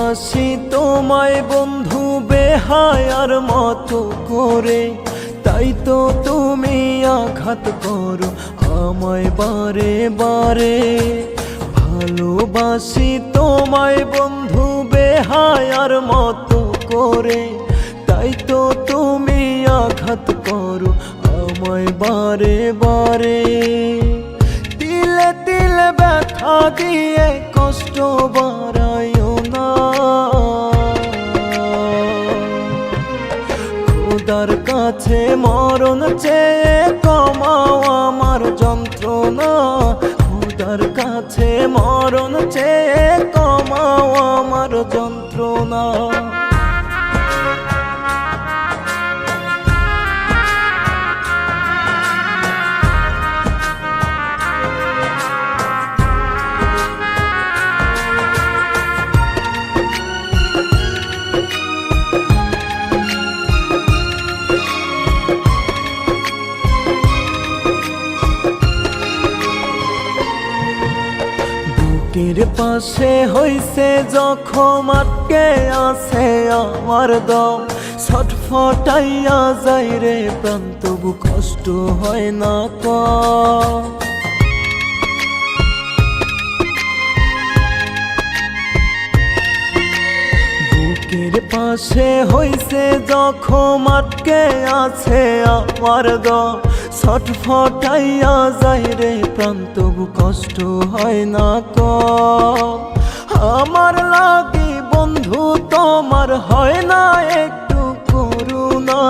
ভালোবাসি তোমায় বন্ধু বেহায়ার মতো করে, তাই তো তুমি আঘাত করো আমায় বারে বারে। ভালোবাসি তোমায় বন্ধু বেহায়ার মতো করে, তাই তো তুমি আঘাত করো আমায় বারে বারে। তিলে তিলে ব্যথা দিয়ে কষ্ট বাড়াইও না, খোদার কাছে মরণ চেয়ে কমাও আমার যন্ত্রণা। খোদার কাছে মরণ চেয়ে কমাও আমার যন্ত্রণা। বুকের পাশে হইছে জখম, আটকে আছে আমার দম, ছটফটাইয়া যায় রে প্রাণ, তবু কষ্ট হয় না কম। বুকের পাশে হইছে জখম, আটকে আছে আমার দম, ছটফটাইয়া যায় রে প্রাণ, তবু কষ্ট হয় না কম। আমার লাগি বন্ধু তোমার হয় না একটু করুণা,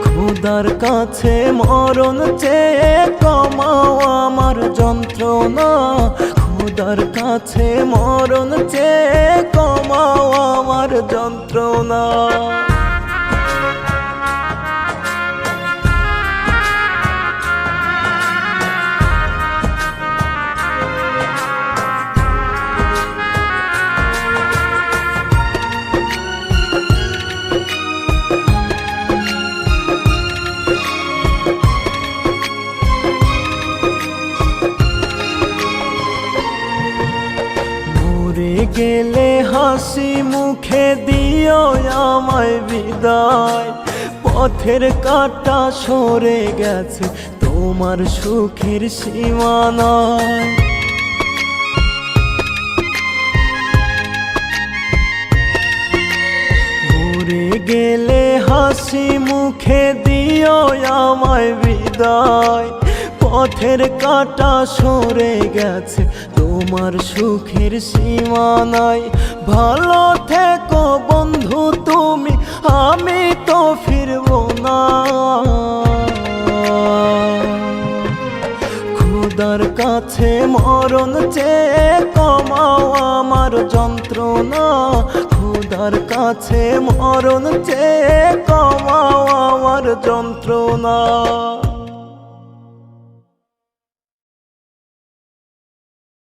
খোদার কাছে মরণ চেয়ে কমাও আমার যন্ত্রণা। খোদার কাছে মরণ চেয়ে কমাও আমার যন্ত্রণা। গেলে হাসি মুখে দিও আমায় বিদায়, পথের কাঁটা সরে গেছে তোমার সুখের সীমানায়। মরে গেলে হাসি মুখে দিও আমায় বিদায়, পথের কাঁটা সরে গেছে তোমার সুখের সীমানায়। ভালো থেকো বন্ধু তুমি, আমি তো ফিরবো না। খোদার কাছে মরণ চেয়ে কমাও আমার যন্ত্রণা। খোদার কাছে মরণ চেয়ে কমাও আমার যন্ত্রণা।